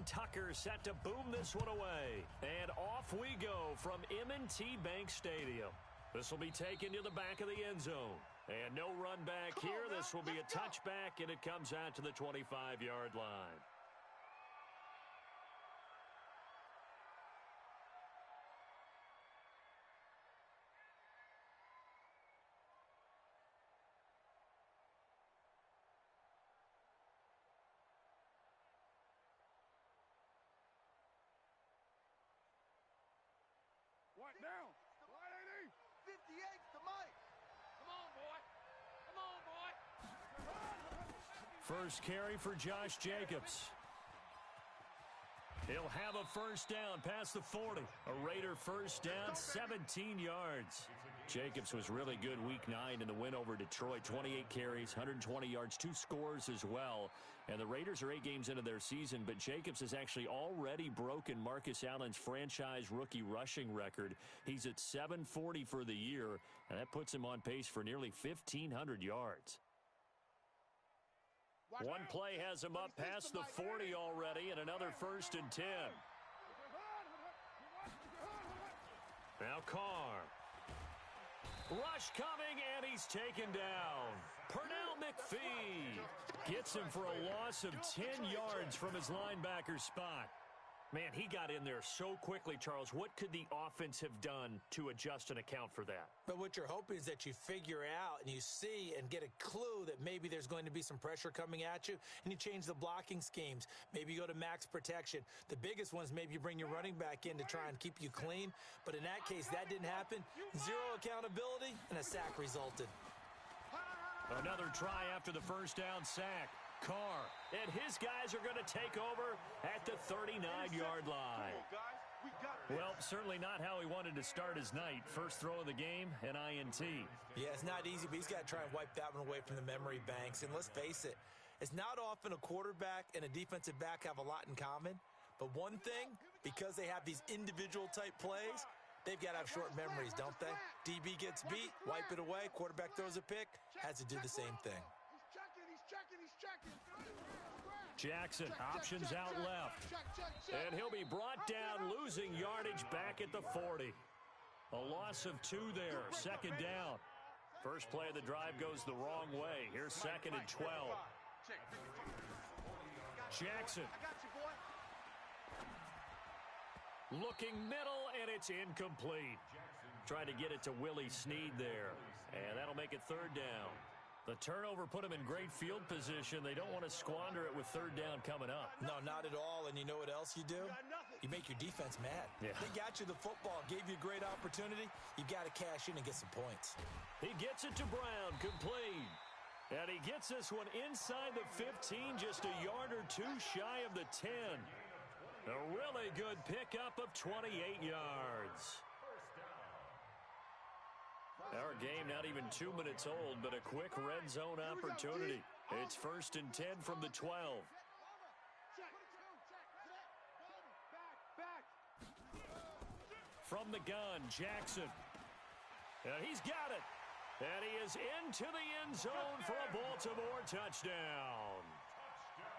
Tucker set to boom this one away. And off we go from M&T Bank Stadium. This will be taken to the back of the end zone. And no run back here. This will be a touchback, and it comes out to the 25-yard line. What now? 180. 58 to Mike. Come on, boy. Come on, boy. First carry for Josh Jacobs. He'll have a first down past the 40. A Raider first down, 17 yards. Jacobs was really good week 9 in the win over Detroit. 28 carries, 120 yards, 2 scores as well. And the Raiders are 8 games into their season, but Jacobs has actually already broken Marcus Allen's franchise rookie rushing record. He's at 740 for the year, and that puts him on pace for nearly 1,500 yards. One play has him up past the 40 already, and another 1st and 10. Now Carr. Rush coming, and he's taken down. Pernell McPhee gets him for a loss of 10 yards from his linebacker spot. Man, he got in there so quickly, Charles. What could the offense have done to adjust and account for that? But what you're hoping is that you figure out and you see and get a clue that maybe there's going to be some pressure coming at you, and you change the blocking schemes. Maybe you go to max protection. The biggest one is maybe you bring your running back in to try and keep you clean. But in that case, that didn't happen. Zero accountability, and a sack resulted. Another try after the first down sack. Carr, and his guys are going to take over at the 39-yard line. Well, certainly not how he wanted to start his night. First throw of the game, an INT. Yeah, it's not easy, but he's got to try and wipe that one away from the memory banks. And let's face it, it's not often a quarterback and a defensive back have a lot in common. But one thing, because they have these individual type plays, they've got to have short memories, don't they? DB gets beat, wipe it away, quarterback throws a pick, has to do the same thing. He's checking. Jackson, options out left. And he'll be brought down, losing yardage back at the 40. A loss of 2 there, 2nd down. First play of the drive goes the wrong way. Here's 2nd and 12. Jackson. Looking middle, and it's incomplete. Trying to get it to Willie Snead there. And that'll make it 3rd down. The turnover put them in great field position. They don't want to squander it with 3rd down coming up. No, not at all. And you know what else you do? You make your defense mad. Yeah. They got you the football, gave you a great opportunity. You got to cash in and get some points. He gets it to Brown, complete. And he gets this one inside the 15, just a yard or 2 shy of the 10. A really good pickup of 28 yards. Our game not even 2 minutes old, but a quick red zone opportunity. It's 1st and 10 from the 12. From the gun, Jackson. And he's got it. And he is into the end zone for a Baltimore touchdown.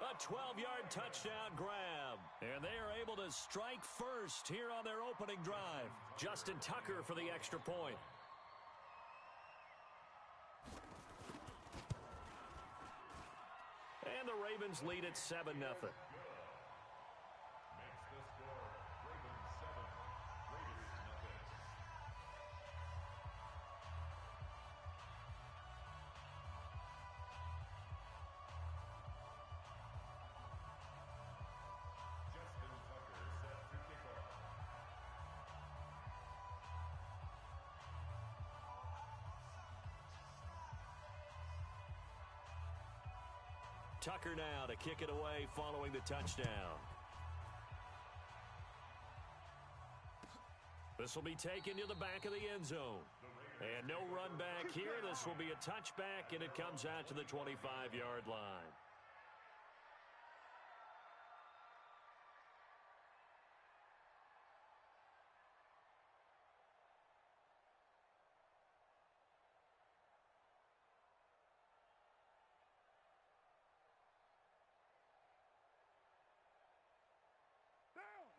A 12-yard touchdown grab. And they are able to strike first here on their opening drive. Justin Tucker for the extra point. And the Ravens lead at 7-0. Makes the score Ravens 7, Raiders nothing. Justin Tucker set to kick off. Tucker now to kick it away following the touchdown. This will be taken to the back of the end zone. And no run back here. This will be a touchback, and it comes out to the 25-yard line.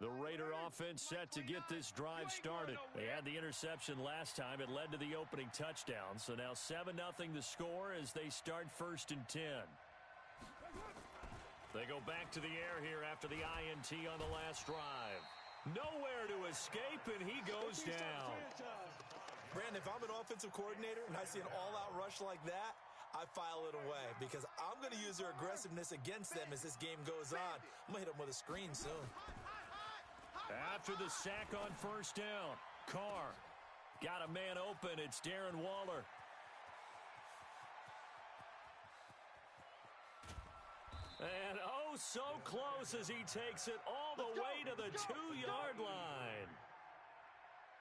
The Raider offense set to get this drive started. They had the interception last time. It led to the opening touchdown. So now 7-0 the score as they start 1st and 10. They go back to the air here after the INT on the last drive. Nowhere to escape, and he goes down. Brandon, if I'm an offensive coordinator and I see an all-out rush like that, I file it away because I'm going to use their aggressiveness against them as this game goes on. I'm going to hit them with a screen soon. After the sack on 1st down, Carr got a man open. It's Darren Waller. And oh, so close as he takes it all the way to the 2-yard line.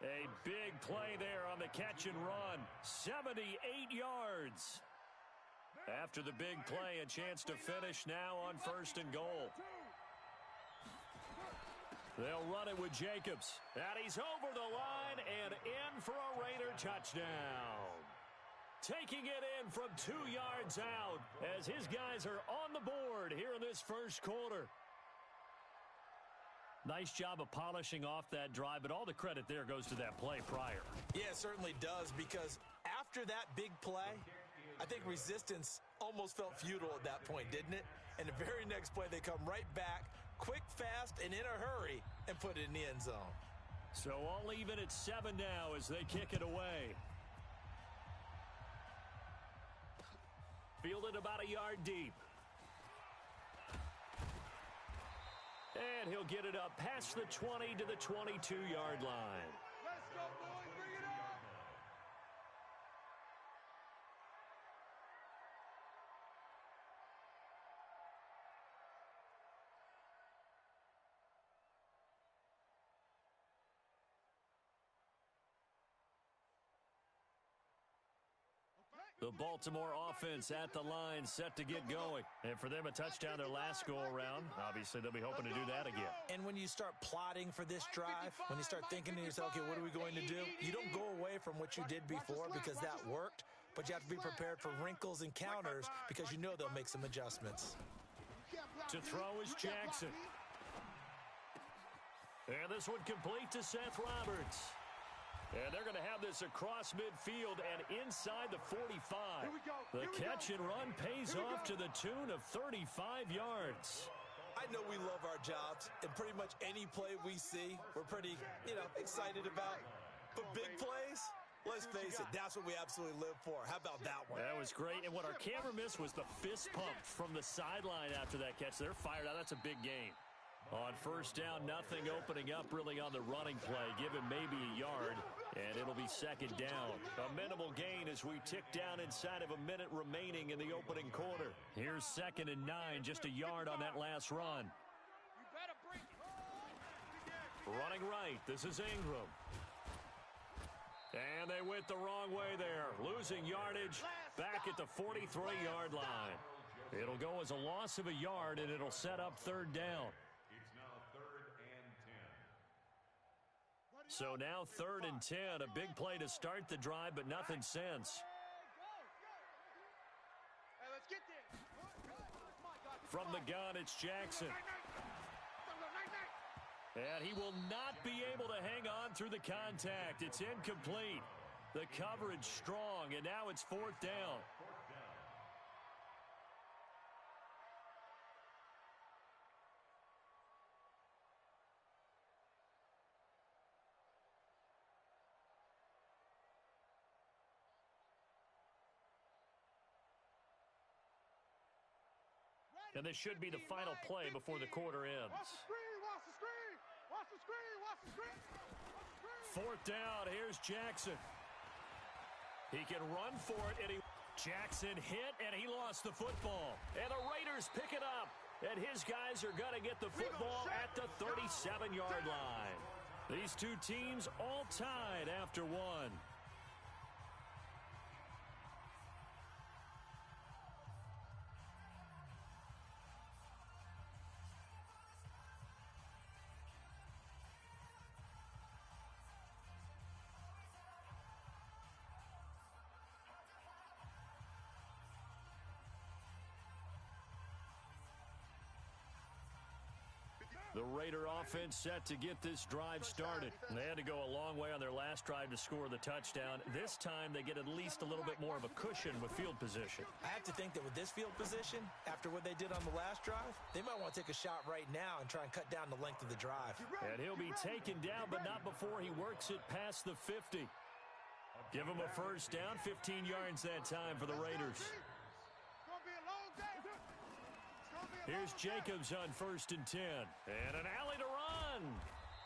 A big play there on the catch and run. 78 yards. After the big play, a chance to finish now on 1st and goal. They'll run it with Jacobs. And he's over the line and in for a Raider touchdown. Taking it in from 2 yards out as his guys are on the board here in this 1st quarter. Nice job of polishing off that drive, but all the credit there goes to that play prior. Yeah, it certainly does, because after that big play, I think resistance almost felt futile at that point, didn't it? And the very next play, they come right back, quick, fast, and in a hurry, and put it in the end zone. So all even at 7 now as they kick it away. Fielded about a yard deep. And he'll get it up past the 20 to the 22-yard line. Let's go, boys. Bring it on. The Baltimore offense at the line, set to get going. And for them, a touchdown their last go-around. Obviously, they'll be hoping to do that again. And when you start plotting for this drive, when you start thinking to yourself, okay, what are we going to do? You don't go away from what you did before because that worked, but you have to be prepared for wrinkles and counters because you know they'll make some adjustments. To throw is Jackson. And this one complete to Seth Roberts. And they're going to have this across midfield and inside the 45. The catch and run pays off to the tune of 35 yards. I know we love our jobs, and pretty much any play we see, we're pretty, excited about. But big plays, let's face it, that's what we absolutely live for. How about that one? That was great. And what our camera missed was the fist pump from the sideline after that catch. They're fired out. That's a big game. On 1st down, nothing opening up really on the running play. Give him maybe a yard, and it'll be 2nd down. A minimal gain as we tick down inside of a minute remaining in the opening quarter. Here's 2nd and 9, just a yard on that last run. You better break it. Running right, this is Ingram. And they went the wrong way there, losing yardage back at the 43-yard line. It'll go as a loss of a yard, and it'll set up 3rd down. So now 3rd and 10, a big play to start the drive, but nothing since. Hey, let's get there. From the gun, it's Jackson. And he will not be able to hang on through the contact. It's incomplete. The coverage strong, and now it's 4th down. And this should be the final play before the quarter ends. Watch the screen, watch the screen. Watch the screen, watch the screen. Watch the screen. 4th down, here's Jackson. He can run for it, and Jackson hit, and he lost the football. And the Raiders pick it up, and his guys are going to get the football at the 37-yard line. These two teams all tied after one. The Raider offense set to get this drive started. They had to go a long way on their last drive to score the touchdown. This time they get at least a little bit more of a cushion with field position. I have to think that with this field position, after what they did on the last drive, they might want to take a shot right now and try and cut down the length of the drive. And he'll be taken down, but not before he works it past the 50. Give him a first down, 15 yards that time for the Raiders. Here's Jacobs on 1st and 10. And an alley to run.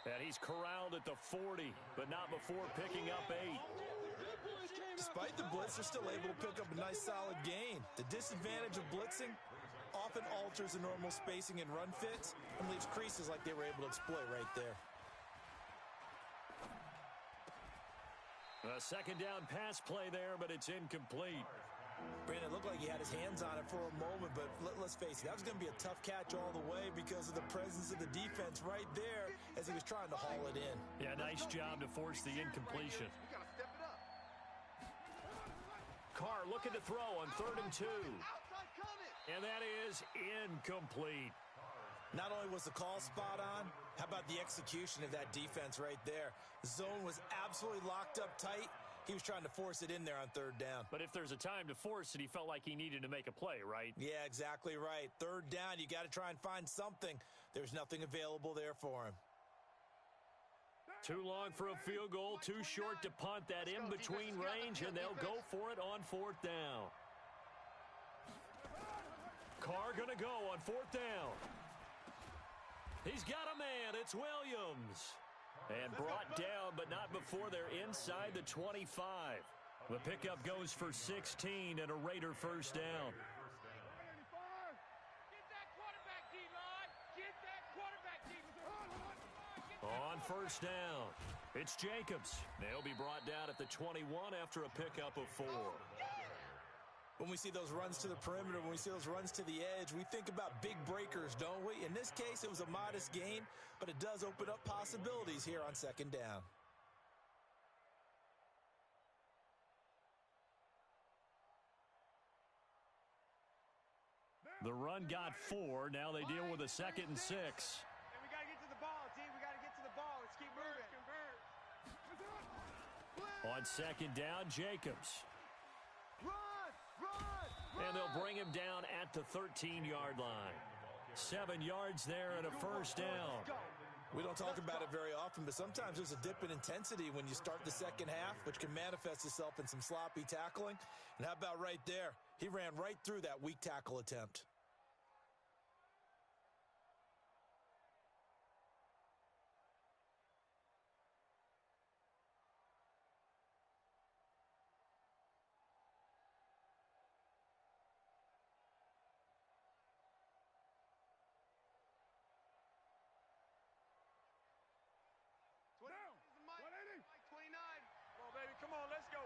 And he's corralled at the 40, but not before picking up 8. Despite the blitz, they're still able to pick up a nice solid gain. The disadvantage of blitzing often alters the normal spacing and run fits and leaves creases like they were able to exploit right there. A second down pass play there, but it's incomplete. Brandon, it looked like he had his hands on it for a moment, but let's face it, that was going to be a tough catch all the way because of the presence of the defense right there as he was trying to haul it in. Yeah, nice job to force the incompletion. Carr looking to throw on 3rd and 2. And that is incomplete. Not only was the call spot on, how about the execution of that defense right there? The zone was absolutely locked up tight. He was trying to force it in there on 3rd down. But if there's a time to force it, he felt like he needed to make a play, right? Yeah, exactly right. 3rd down, you got to try and find something. There's nothing available there for him. Too long for a field goal, too short to punt. That in-between range, and they'll go for it on 4th down. Carr going to go on 4th down. He's got a man. It's Williams. And brought down, but not before they're inside the 25. The pickup goes for 16 and a Raider first down. Get that quarterback, D-line. Get that quarterback, D-line. On 1st down, it's Jacobs. They'll be brought down at the 21 after a pickup of 4. When we see those runs to the perimeter, when we see those runs to the edge, we think about big breakers, don't we? In this case, it was a modest gain, but it does open up possibilities here on 2nd down. The run got 4. Now they deal with a 2nd and 6. And we got to get to the ball, team. We got to get to the ball. Let's keep moving. On 2nd down, Jacobs. And they'll bring him down at the 13-yard line. 7 yards there and a first down. We don't talk about it very often, but sometimes there's a dip in intensity when you start the second half, which can manifest itself in some sloppy tackling. And how about right there? He ran right through that weak tackle attempt. Come on, let's go.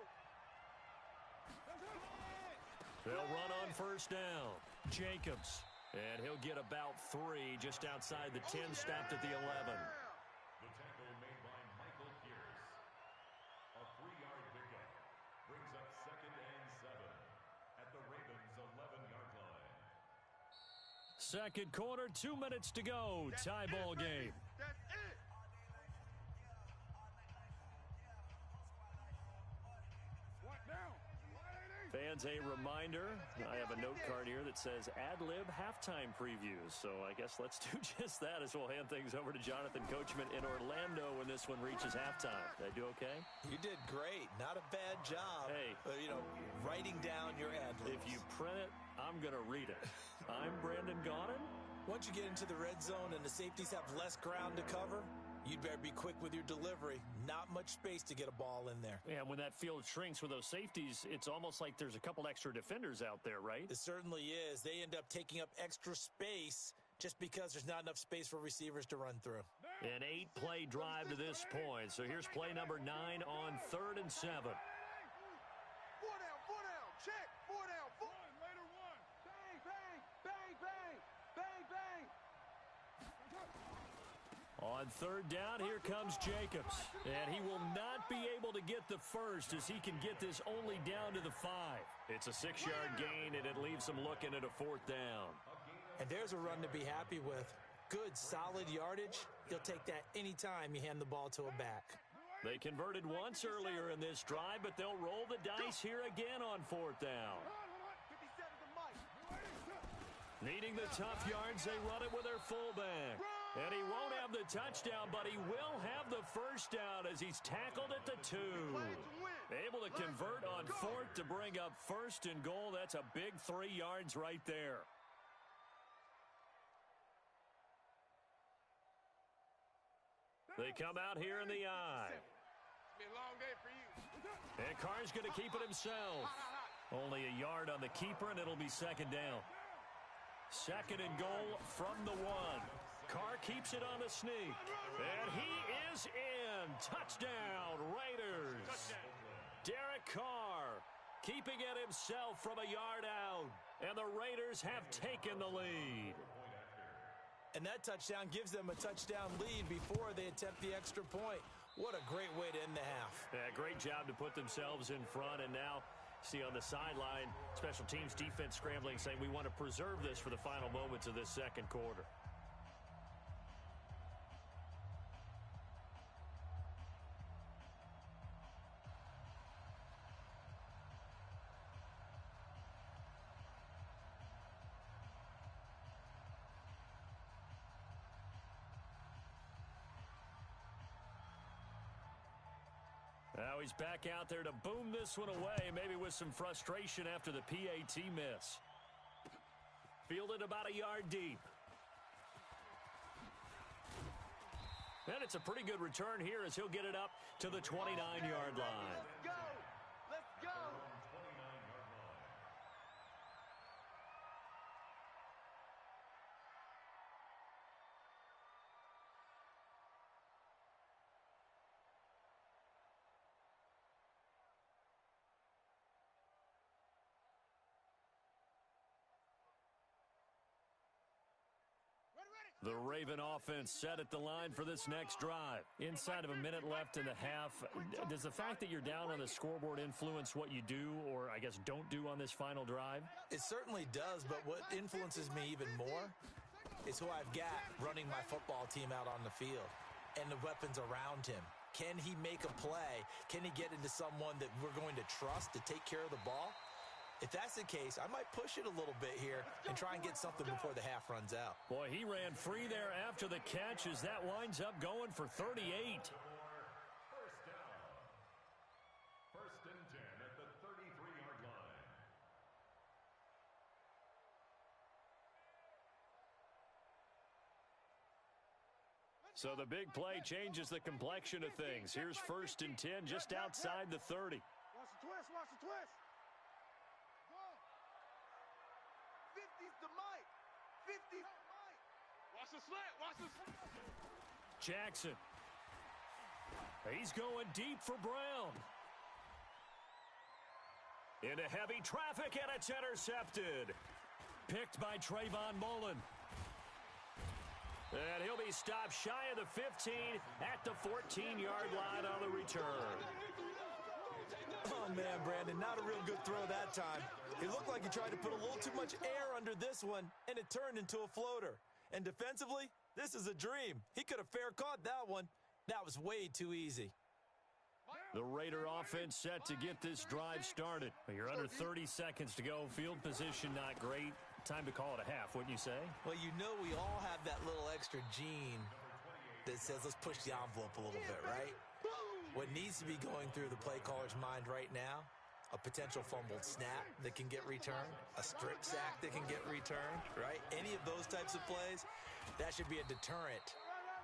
They'll run on 1st down. Jacobs. And he'll get about 3 just outside the 10, stopped at the 11. The tackle made by Michael Pierce. A 3-yard pickup brings up 2nd and 7 at the Ravens' 11-yard line. Second quarter, 2 minutes to go. Tie ball game. That's it. Fans, a reminder, I have a note card here that says ad-lib halftime previews. So I guess let's do just that as we'll hand things over to Jonathan Coachman in Orlando when this one reaches halftime. Did I do okay? You did great. Not a bad job. Hey. Writing down your ad-libs. If you print it, I'm going to read it. I'm Brandon Gaudin. Once you get into the red zone and the safeties have less ground to cover, you'd better be quick with your delivery. Not much space to get a ball in there. And when that field shrinks with those safeties, it's almost like there's a couple extra defenders out there, right? It certainly is. They end up taking up extra space just because there's not enough space for receivers to run through. An 8-play drive to this point. So here's play number 9 on 3rd and 7. 4 down, 4 down. Check. 4 down. 4. Later 1. Bang, bang, bang, bang, bang, bang. On 3rd down, here comes Jacobs. And he will not be able to get the first as he can get this only down to the 5. It's a 6-yard gain, and it leaves him looking at a 4th down. And there's a run to be happy with. Good, solid yardage. You'll take that anytime you hand the ball to a back. They converted once earlier in this drive, but they'll roll the dice here again on 4th down. 57 to Mike. Needing the tough yards, they run it with their fullback. And he won't have the touchdown, but he will have the first down as he's tackled at the 2. Able to convert on 4th to bring up 1st and goal. That's a big 3 yards right there. They come out here in the eye. It's been a long day for you. And Carr's going to keep it himself. Only a yard on the keeper, and it'll be 2nd down. 2nd and goal from the 1. Carr keeps it on the sneak. And he is in. Touchdown, Raiders. Derek Carr keeping it himself from a yard out. And the Raiders have taken the lead. And that touchdown gives them a touchdown lead before they attempt the extra point. What a great way to end the half. Yeah, great job to put themselves in front. And now, see on the sideline, special teams defense scrambling, saying we want to preserve this for the final moments of this 2nd quarter. Now he's back out there to boom this one away, maybe with some frustration after the PAT miss. Fielded about a yard deep. And it's a pretty good return here as he'll get it up to the 29-yard line. Let's go. Let's go. The Raven offense set at the line for this next drive. Inside of a minute left in the half. Does the fact that you're down on the scoreboard influence what you do, or I guess don't do on this final drive? It certainly does, but what influences me even more is who I've got running my football team out on the field and the weapons around him. Can he make a play? Can he get into someone that we're going to trust to take care of the ball? If that's the case, I might push it a little bit here and try and get something before the half runs out. Boy, he ran free there after the catch as that winds up going for 38. First down. 1st and 10 at the 33-yard line. So the big play changes the complexion of things. Here's 1st and 10 just outside the 30. Watch the twist. Watch the twist. 50's to Mike. 50's to Mike. Watch the slant. Watch the slant. Jackson. He's going deep for Brown. Into heavy traffic, and it's intercepted. Picked by Trayvon Mullen. And he'll be stopped shy of the 15 at the 14-yard line on the return. Oh, man, Brandon, not a real good throw that time. It looked like he tried to put a little too much air under this one, and it turned into a floater. And defensively, this is a dream. He could have fair caught that one. That was way too easy. The Raider offense set to get this drive started. You're under 30 seconds to go. Field position not great. Time to call it a half, wouldn't you say? Well, you know we all have that little extra gene that says let's push the envelope a little bit, right? What needs to be going through the play caller's mind right now, a potential fumbled snap that can get returned, a strip sack that can get returned, right? Any of those types of plays, that should be a deterrent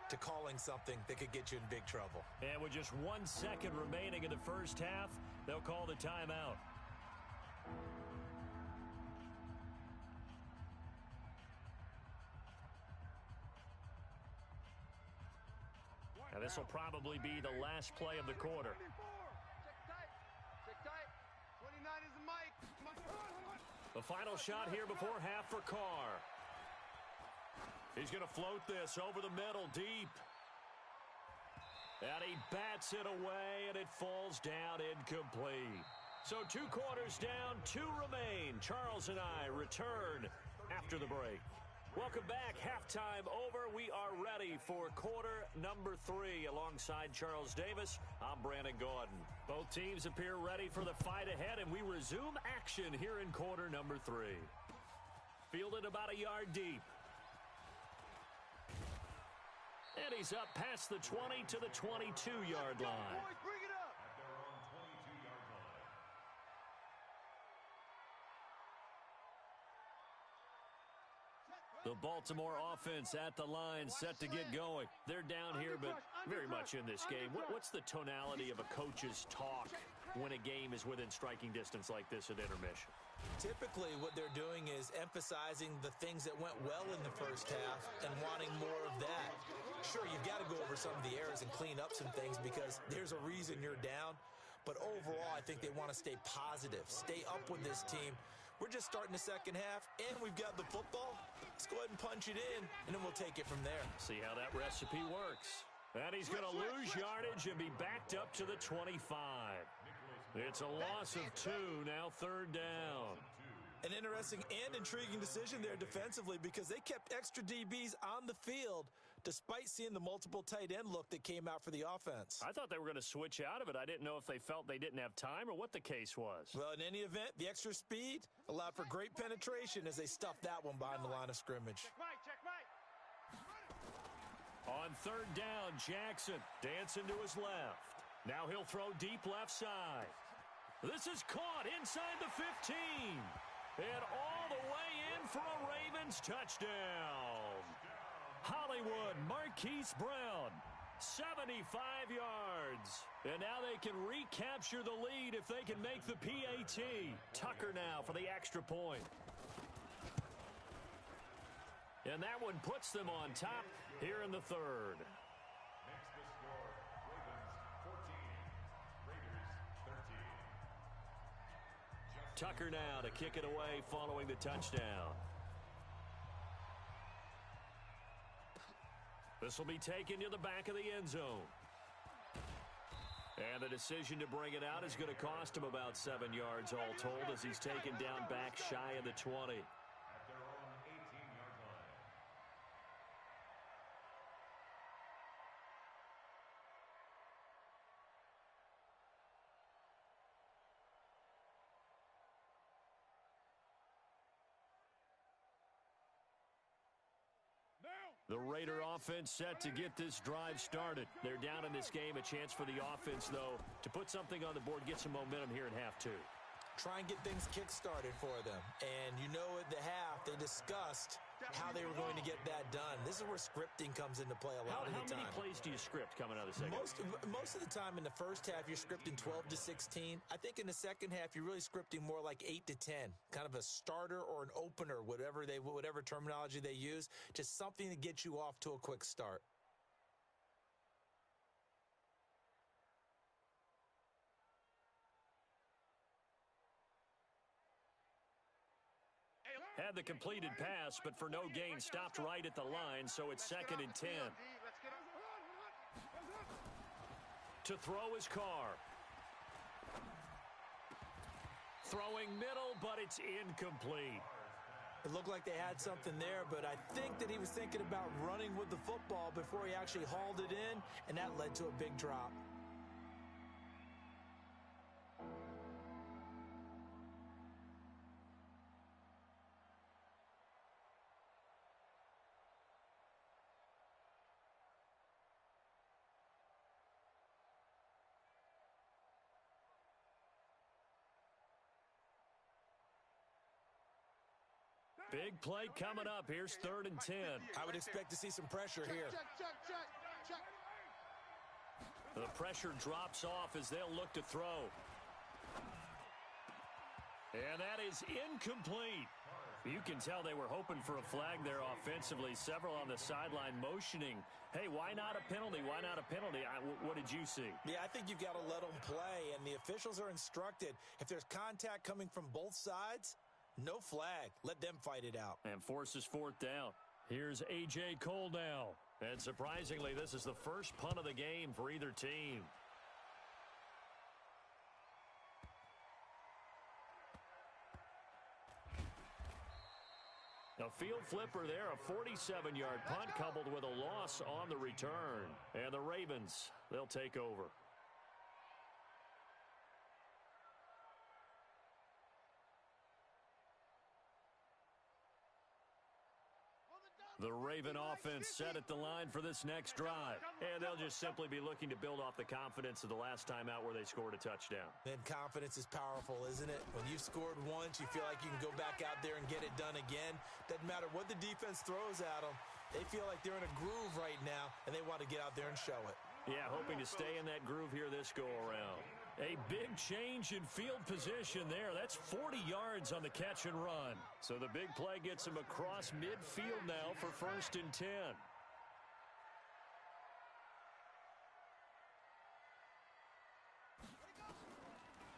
to calling something that could get you in big trouble. And with just 1 second remaining in the first half, they'll call the timeout. Now this will probably be the last play of the quarter. Check tight. Check tight. 29 is the Mike. The final shot here before half for Carr. He's going to float this over the middle deep. And he bats it away, and it falls down incomplete. So 2 quarters down, 2 remain. Charles and I return after the break. Welcome back. Halftime over. We are ready for quarter number 3. Alongside Charles Davis, I'm Brandon Gaudin. Both teams appear ready for the fight ahead, and we resume action here in quarter number 3. Fielded about a yard deep. And he's up past the 20 to the 22-yard line. Boys, bring it up. At their own 22-yard line. The Baltimore offense at the line, set to get going. They're down here, but very much in this game. What's the tonality of a coach's talk when a game is within striking distance like this at intermission? Typically, what they're doing is emphasizing the things that went well in the first half and wanting more of that. Sure, you've got to go over some of the errors and clean up some things because there's a reason you're down. But overall, I think they want to stay positive, stay up with this team. We're just starting the second half, and we've got the football. Let's go ahead and punch it in, and then we'll take it from there. See how that recipe works. And he's going to lose yardage and be backed up to the 25. It's a loss of 2, now third down. An interesting and intriguing decision there defensively because they kept extra DBs on the field despite seeing the multiple tight end look that came out for the offense. I thought they were going to switch out of it. I didn't know if they felt they didn't have time or what the case was. Well, in any event, the extra speed allowed for great penetration as they stuffed that one behind the line of scrimmage. Check Mike. On third down, Jackson dancing to his left. Now he'll throw deep left side. This is caught inside the 15. And all the way in for a Ravens touchdown. Hollywood Marquise Brown, 75 yards. And now they can recapture the lead if they can make the PAT. Tucker now for the extra point. And that one puts them on top here in the third. Makes the score Ravens 14, Raiders 13. Tucker now to kick it away following the touchdown. This will be taken to the back of the end zone. And the decision to bring it out is going to cost him about 7 yards all told as he's taken down back shy of the 20. At their own 18-yard line. The Raider offense set to get this drive started. They're down in this game. A chance for the offense, though, to put something on the board, get some momentum here in half 2. Try and get things kick-started for them. And you know at the half, they discussed how they were going to get that done. This is where scripting comes into play a lot of the time. How many plays do you script coming out of the second? Most of the time in the first half, you're scripting 12 to 16. I think in the second half, you're really scripting more like 8 to 10. Kind of a starter or an opener, whatever terminology they use. Just something to get you off to a quick start. Had the completed pass, but for no gain, stopped right at the line, so it's 2nd and 10. To throw his car. Throwing middle, but it's incomplete. It looked like they had something there, but I think that he was thinking about running with the football before he actually hauled it in, and that led to a big drop. Big play coming up. Here's 3rd and 10. I would expect to see some pressure here. Check. The pressure drops off as they'll look to throw. And that is incomplete. You can tell they were hoping for a flag there offensively. Several on the sideline motioning. Hey, why not a penalty? Why not a penalty? What did you see? Yeah, I think you've got to let them play, and the officials are instructed. If there's contact coming from both sides, no flag. Let them fight it out. And forces 4th down. Here's A.J. Cole now. And surprisingly, this is the first punt of the game for either team. A field flipper there, a 47-yard punt coupled with a loss on the return. And the Ravens, they'll take over. The Raven offense set at the line for this next drive. And they'll just simply be looking to build off the confidence of the last time out where they scored a touchdown. And confidence is powerful, isn't it? When you've scored once, you feel like you can go back out there and get it done again. Doesn't matter what the defense throws at them. They feel like they're in a groove right now, and they want to get out there and show it. Yeah, hoping to stay in that groove here this go-around. A big change in field position there. That's 40 yards on the catch and run. So the big play gets him across midfield now for 1st and 10.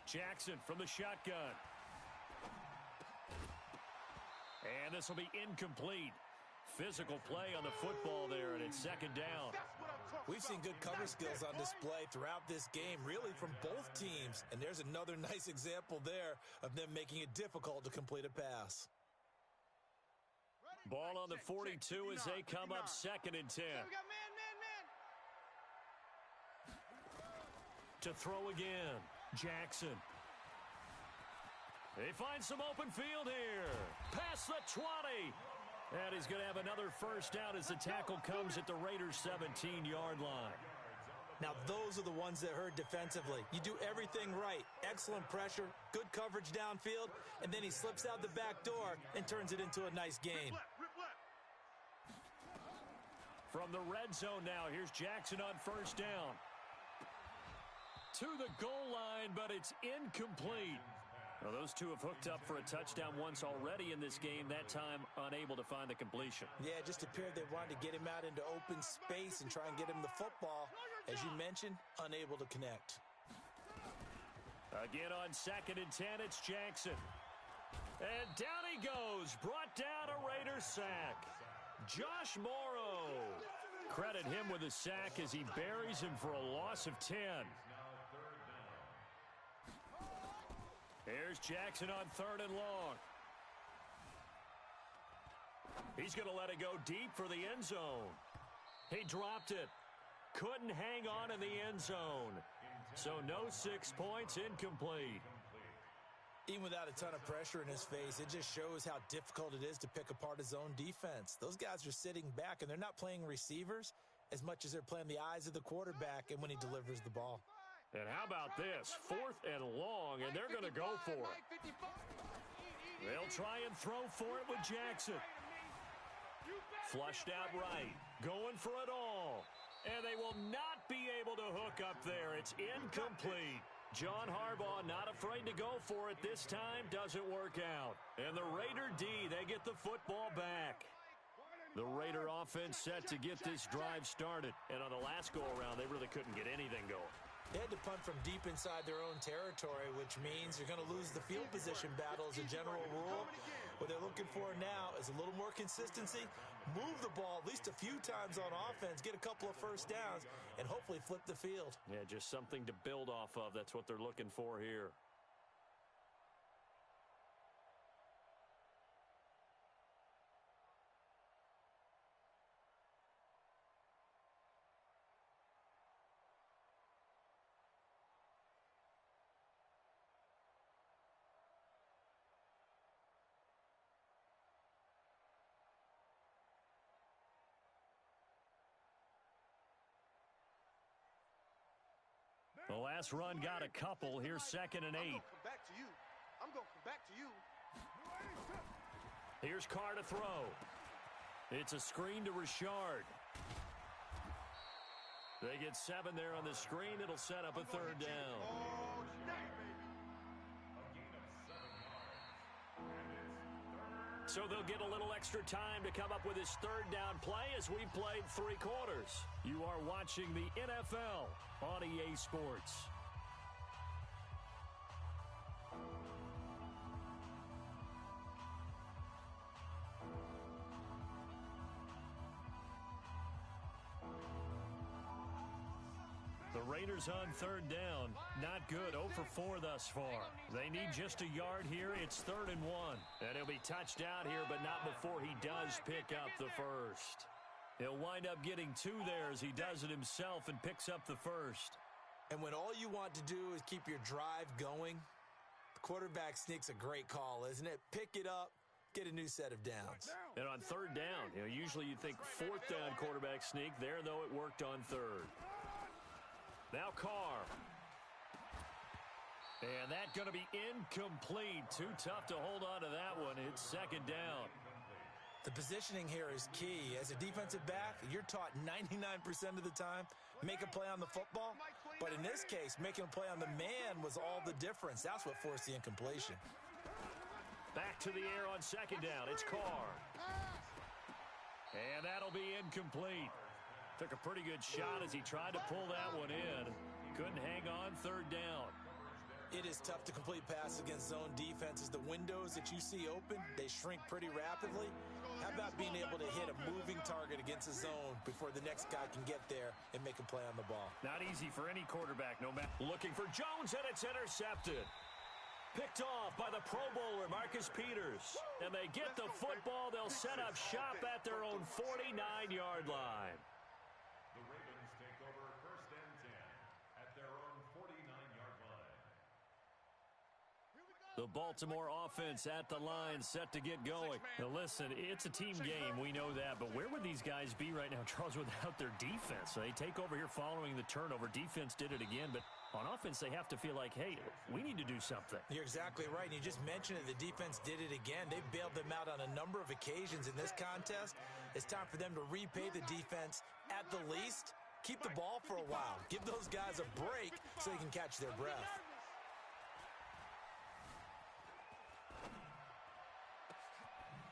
Jackson from the shotgun. And this will be incomplete. Physical play on the football there, and it's 2nd down. We've seen good cover skills on display throughout this game, really from both teams. And there's another nice example there of them making it difficult to complete a pass. Ball on the 42 as they come up 2nd and 10. To throw again, Jackson. They find some open field here. Past the 20. And he's going to have another 1st down as the tackle comes at the Raiders' 17-yard line. Now, those are the ones that hurt defensively. You do everything right. Excellent pressure, good coverage downfield, and then he slips out the back door and turns it into a nice gain. From the red zone now, here's Jackson on 1st down. To the goal line, but it's incomplete. Well, those two have hooked up for a touchdown once already in this game, that time unable to find the completion. Yeah, it just appeared they wanted to get him out into open space and try and get him the football. As you mentioned, unable to connect. Again on 2nd and 10, it's Jackson. And down he goes, brought down a Raiders sack. Josh Morrow. Credit him with a sack as he buries him for a loss of 10. Here's Jackson on 3rd and long. He's going to let it go deep for the end zone. He dropped it. Couldn't hang on in the end zone. So no 6 points, incomplete. Even without a ton of pressure in his face, it just shows how difficult it is to pick apart his own defense. Those guys are sitting back, and they're not playing receivers as much as they're playing the eyes of the quarterback and when he delivers the ball. And how about this? 4th and long, and they're going to go for it. They'll try and throw for it with Jackson. Flushed out right. Going for it all. And they will not be able to hook up there. It's incomplete. John Harbaugh not afraid to go for it this time. Doesn't work out. And the Raider D, they get the football back. The Raider offense set to get this drive started. And on the last go-around, they really couldn't get anything going. They had to punt from deep inside their own territory, which means you're going to lose the field position battle as a general rule. What they're looking for now is a little more consistency, move the ball at least a few times on offense, get a couple of 1st downs, and hopefully flip the field. Yeah, just something to build off of. That's what they're looking for here. The last run got a couple. Here's 2nd and 8. I'm going to come back to you. Here's Carr to throw. It's a screen to Richard. They get 7 there on the screen. It'll set up a 3rd down. So they'll get a little extra time to come up with his 3rd down play as we played 3 quarters. You are watching the NFL on EA Sports. Raiders on third down. Not good. 0 for 4 thus far. They need just a yard here. It's 3rd and 1. And he'll be touched out here, but not before he does pick up the first. He'll wind up getting 2 there as he does it himself and picks up the first. And when all you want to do is keep your drive going, the quarterback sneak's a great call, isn't it? Pick it up. Get a new set of downs. And on third down, usually you'd think 4th down quarterback sneak. There, though, it worked on 3rd. Now Carr. And that's going to be incomplete. Too tough to hold on to that one. It's 2nd down. The positioning here is key. As a defensive back, you're taught 99% of the time, make a play on the football. But in this case, making a play on the man was all the difference. That's what forced the incompletion. Back to the air on 2nd down. It's Carr. And that'll be incomplete. Took a pretty good shot as he tried to pull that one in. Couldn't hang on 3rd down. It is tough to complete passes against zone defenses. The windows that you see open, they shrink pretty rapidly. How about being able to hit a moving target against a zone before the next guy can get there and make a play on the ball? Not easy for any quarterback, no matter. Looking for Jones, and it's intercepted. Picked off by the Pro Bowler, Marcus Peters. And they get the football. They'll set up shop at their own 49-yard line. The Ravens take over 1st and 10 at their own 49-yard line. The Baltimore offense at the line, set to get going. Now listen, it's a team game, we know that, but where would these guys be right now, Charles, without their defense? They take over here following the turnover. Defense did it again, but on offense, they have to feel like, hey, we need to do something. You're exactly right. You just mentioned it. The defense did it again. They bailed them out on a number of occasions in this contest. It's time for them to repay the defense at the least. Keep the ball for a while. Give those guys a break so they can catch their breath.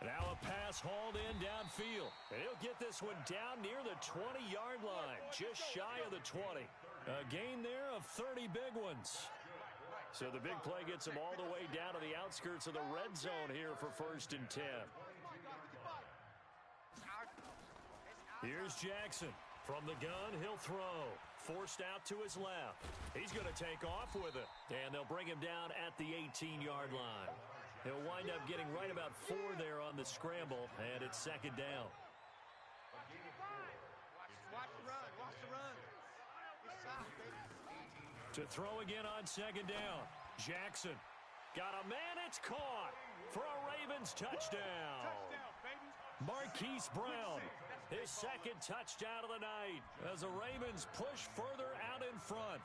Now a pass hauled in downfield. And he'll get this one down near the 20-yard line, just shy of the 20. A gain there of 30 big ones. So the big play gets him all the way down to the outskirts of the red zone here for 1st and 10. Here's Jackson. From the gun, he'll throw. Forced out to his left. He's going to take off with it. And they'll bring him down at the 18-yard line. He'll wind up getting right about 4 there on the scramble, and it's 2nd down. Watch the run. Watch the run. To throw again on 2nd down. Jackson. Got a man. It's caught for a Ravens touchdown. Marquise Brown. His 2nd touchdown of the night as the Ravens push further out in front.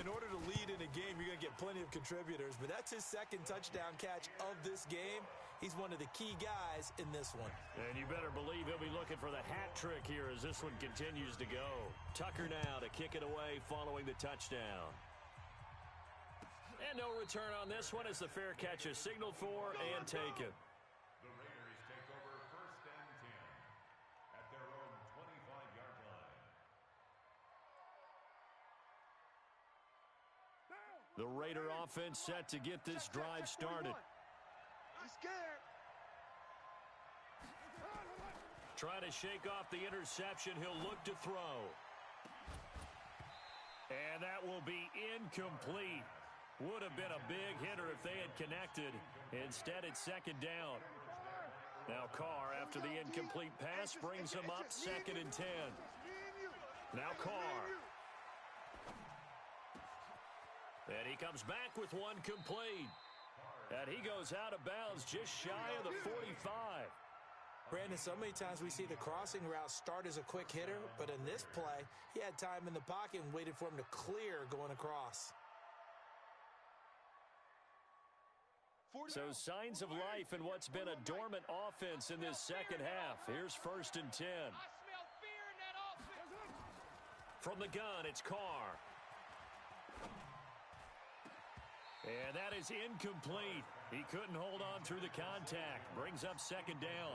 In order to lead in a game, you're going to get plenty of contributors, but that's his 2nd touchdown catch of this game. He's one of the key guys in this one. And you better believe he'll be looking for the hat trick here as this one continues to go. Tucker now to kick it away following the touchdown. And no return on this one as the fair catch is signaled for and taken. The Raiders take over 1st and 10 at their own 25-yard line. The Raider offense set to get this drive started. He's scared. Trying to shake off the interception. He'll look to throw. And that will be incomplete. Would have been a big hitter if they had connected. Instead, it's 2nd down. Now Carr, after the incomplete pass, brings him up 2nd and 10. Now Carr. And he comes back with one complete. And he goes out of bounds just shy of the 45. Brandon, so many times we see the crossing route start as a quick hitter, but in this play, he had time in the pocket and waited for him to clear going across. So signs of life in what's been a dormant offense in this 2nd half. Here's 1st and 10. I smell fear in that offense. From the gun, it's Carr. And that is incomplete. He couldn't hold on through the contact. Brings up 2nd down.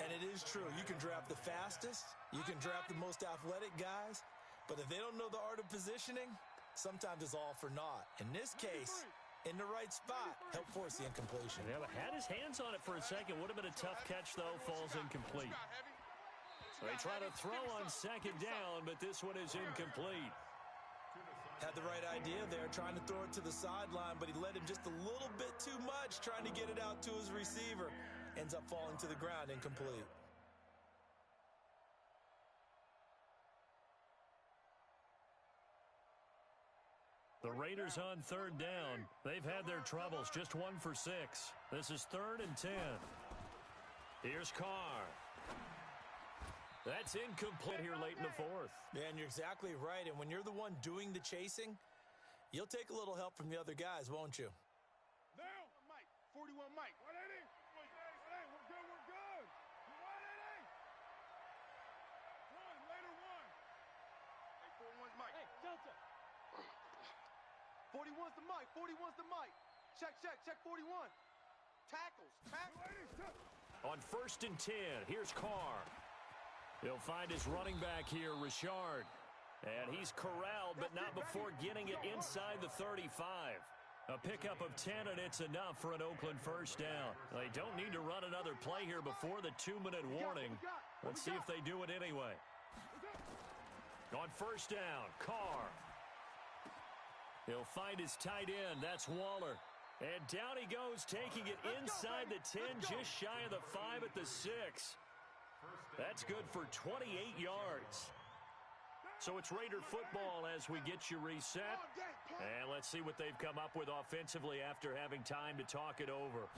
And it is true. You can draft the fastest. You can draft the most athletic guys. But if they don't know the art of positioning, sometimes it's all for naught. In this case, in the right spot, help force the incompletion. Yeah, had his hands on it for a second. Would have been a tough catch, though. Falls incomplete. They try to throw on second down, but this one is incomplete. Had the right idea there, trying to throw it to the sideline, but he led him just a little bit too much, trying to get it out to his receiver. Ends up falling to the ground, incomplete. The Raiders on third down. They've had their troubles, just 1 for 6. This is 3rd and 10. Here's Carr. That's incomplete here late in the 4th. Man, you're exactly right. And when you're the one doing the chasing, you'll take a little help from the other guys, won't you? Now, Mike, 41 Mike. 180. Hey, we're good, we're good. 180. One, later one. Hey, 41's Mike. Hey, Delta. 41's the Mike, 41's the Mike. Check 41. Tackles. On 1st and 10, here's Carr. He'll find his running back here, Richard. And he's corralled, but not before getting it inside the 35. A pickup of 10, and it's enough for an Oakland first down. They don't need to run another play here before the 2-minute warning. Let's see if they do it anyway. On 1st down, Carr. He'll find his tight end. That's Waller. And down he goes, taking it inside the 10, just shy of the 5 at the 6. That's good for 28 yards. So it's Raider football as we get you reset. And let's see what they've come up with offensively after having time to talk it over.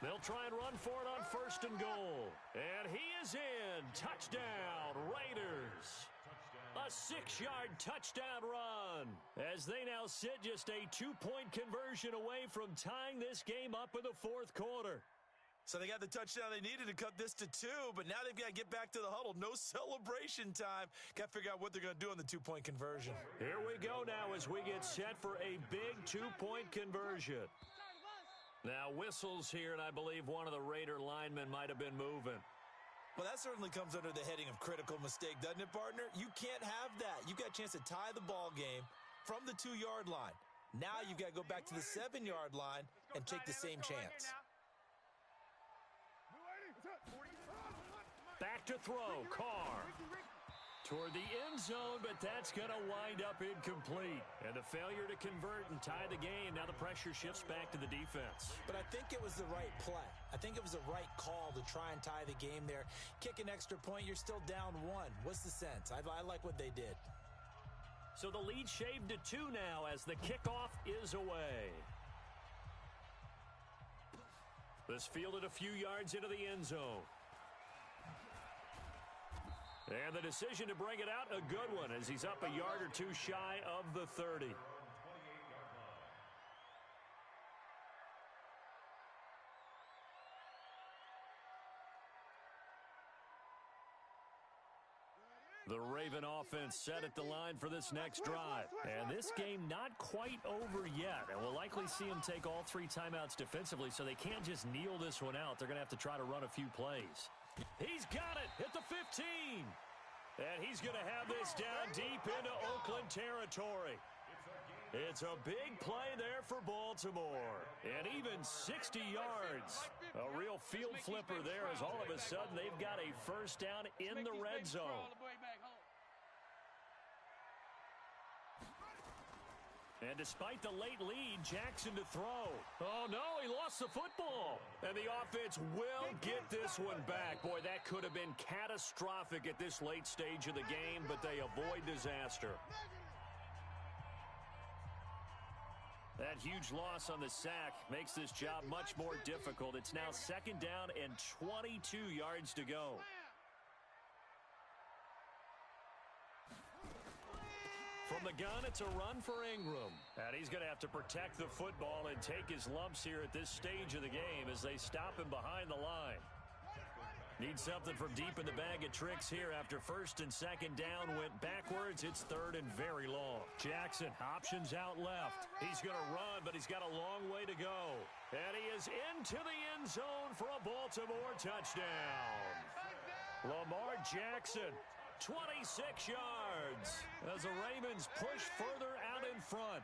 They'll try and run for it on 1st and goal. And he is in. Touchdown, Raiders. A 6-yard touchdown run as they now sit just a 2-point conversion away from tying this game up in the 4th quarter. So they got the touchdown they needed to cut this to 2, but now they've got to get back to the huddle. No celebration time. Got to figure out what they're going to do on the 2-point conversion. Here we go now as we get set for a big 2-point conversion. Now whistles here, and I believe one of the Raider linemen might have been moving. Well, that certainly comes under the heading of critical mistake, doesn't it, partner? You can't have that. You've got a chance to tie the ball game from the 2-yard line. Now you've got to go back to the 7-yard line and take the same chance. Back to throw, Carr. Toward the end zone, but that's going to wind up incomplete. And the failure to convert and tie the game. Now the pressure shifts back to the defense. But I think it was the right play. I think it was the right call to try and tie the game there. Kick an extra point, you're still down 1. What's the sense? I like what they did. So the lead shaved to 2 now as the kickoff is away. This fielded a few yards into the end zone. And the decision to bring it out, a good one, as he's up a yard or 2 shy of the 30. The Raven offense set at the line for this next drive. And this game not quite over yet. And we'll likely see them take all 3 timeouts defensively, so they can't just kneel this one out. They're going to have to try to run a few plays. He's got it at the 15. And he's going to have this down deep into Oakland territory. It's a big play there for Baltimore. And even 60 yards. A real field flipper there as all of a sudden they've got a first down in the red zone. And despite the late lead, Jackson to throw. Oh, no, he lost the football. And the offense will get this one back. Boy, that could have been catastrophic at this late stage of the game, but they avoid disaster. That huge loss on the sack makes this job much more difficult. It's now 2nd down and 22 yards to go. From the gun, it's a run for Ingram. And he's going to have to protect the football and take his lumps here at this stage of the game as they stop him behind the line. Need something from deep in the bag of tricks here after 1st and 2nd down went backwards. It's 3rd and very long. Jackson options out left. He's going to run, but he's got a long way to go. And he is into the end zone for a Baltimore touchdown. Lamar Jackson, 26 yards as the Ravens push further out in front.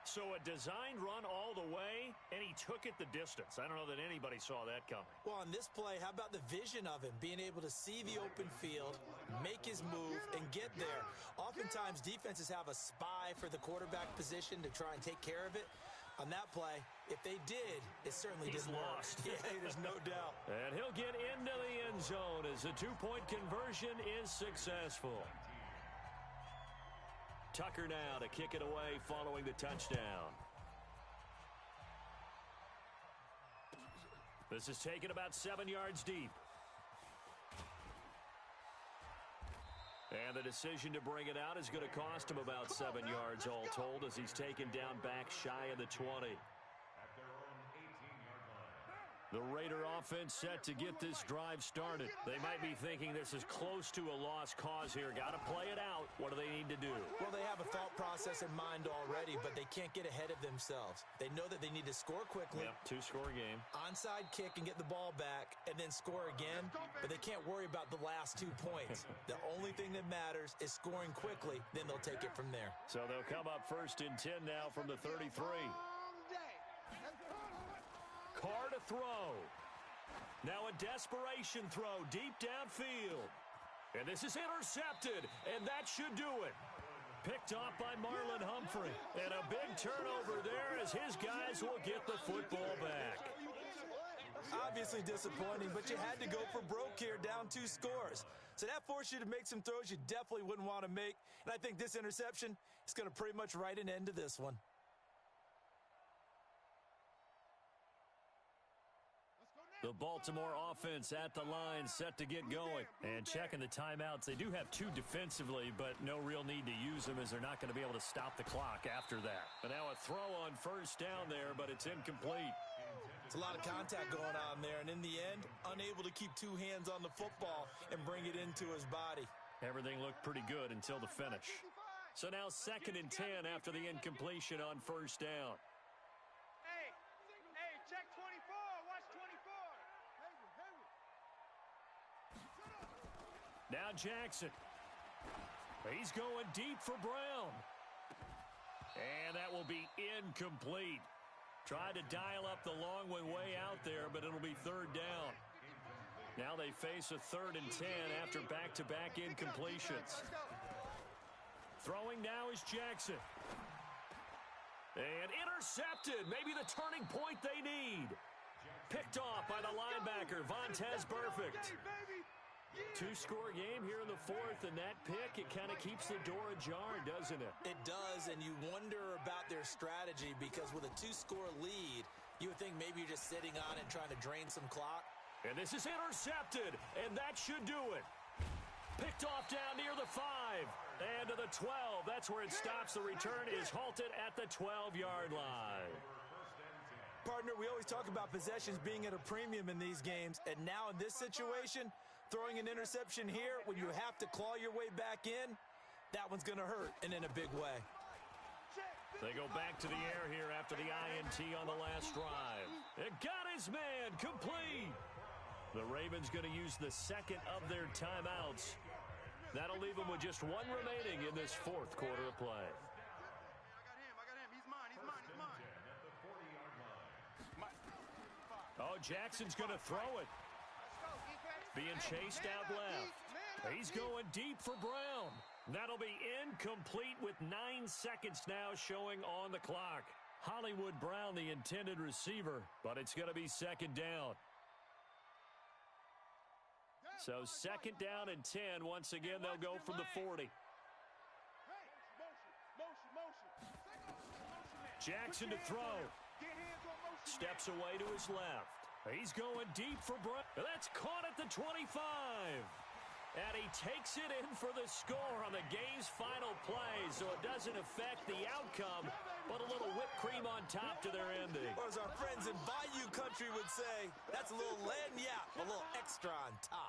So a designed run all the way, and he took it the distance. I don't know that anybody saw that coming. Well, on this play, how about the vision of him, being able to see the open field, make his move, and get there? Oftentimes, defenses have a spy for the quarterback position to try and take care of it. On that play, if they did, it certainly didn't work. Yeah, there's no doubt. And he'll get into the end zone as the two-point conversion is successful. Tucker now to kick it away following the touchdown. This is taken about 7 yards deep. And the decision to bring it out is going to cost him about 7 yards all told as he's taken down back shy of the 20. The Raider offense set to get this drive started. They might be thinking this is close to a lost cause here. Got to play it out. What do they need to do? Well, they have a thought process in mind already, but they can't get ahead of themselves. They know that they need to score quickly. Yep, two-score game. Onside kick and get the ball back and then score again, but they can't worry about the last 2 points. The only thing that matters is scoring quickly, then they'll take it from there. So they'll come up 1st and 10 now from the 33. Carr to throw. Now a desperation throw deep downfield. And this is intercepted, and that should do it. Picked off by Marlon Humphrey. And a big turnover there as his guys will get the football back. Obviously disappointing, but you had to go for broke here, down 2 scores. So that forced you to make some throws you definitely wouldn't want to make. And I think this interception is going to pretty much write an end to this one. The Baltimore offense at the line set to get going. And checking the timeouts. They do have 2 defensively, but no real need to use them as they're not going to be able to stop the clock after that. But now a throw on 1st down there, but it's incomplete. It's a lot of contact going on there, and in the end, unable to keep 2 hands on the football and bring it into his body. Everything looked pretty good until the finish. So now 2nd and 10 after the incompletion on 1st down. Hey, check 24. Watch 24. Now Jackson. He's going deep for Brown. And that will be incomplete. Tried to dial up the long one way out there, but it'll be 3rd down. Now they face a 3rd and 10 after back-to-back incompletions. Throwing now is Jackson. And intercepted. Maybe the turning point they need. Picked off by the linebacker, Vontaze Burfict. 2-score game here in the 4th, and that pick, it kind of keeps the door ajar, doesn't it? It does, and you wonder about their strategy because with a 2-score lead, you would think maybe you're just sitting on it trying to drain some clock. And this is intercepted, and that should do it. Picked off down near the 5, and to the 12. That's where it stops. The return is halted at the 12-yard line. Partner, we always talk about possessions being at a premium in these games, and now in this situation, throwing an interception here when you have to claw your way back in, that one's going to hurt, and in a big way. They go back to the air here after the INT on the last drive. It got his man complete. The Ravens going to use the 2nd of their timeouts. That'll leave them with just 1 remaining in this 4th quarter of play. I got him. He's mine. Oh, Jackson's going to throw it. Being chased out left. He's going deep for Brown. That'll be incomplete with 9 seconds now showing on the clock. Hollywood Brown, the intended receiver, but it's going to be 2nd down. So 2nd down and 10. Once again, they'll go from the 40. Jackson to throw. Steps away to his left. He's going deep for Brown. That's caught at the 25. And he takes it in for the score on the game's final play, so it doesn't affect the outcome, but a little whipped cream on top to their ending. Or as our friends in Bayou Country would say, that's a little lagniappe, a little extra on top.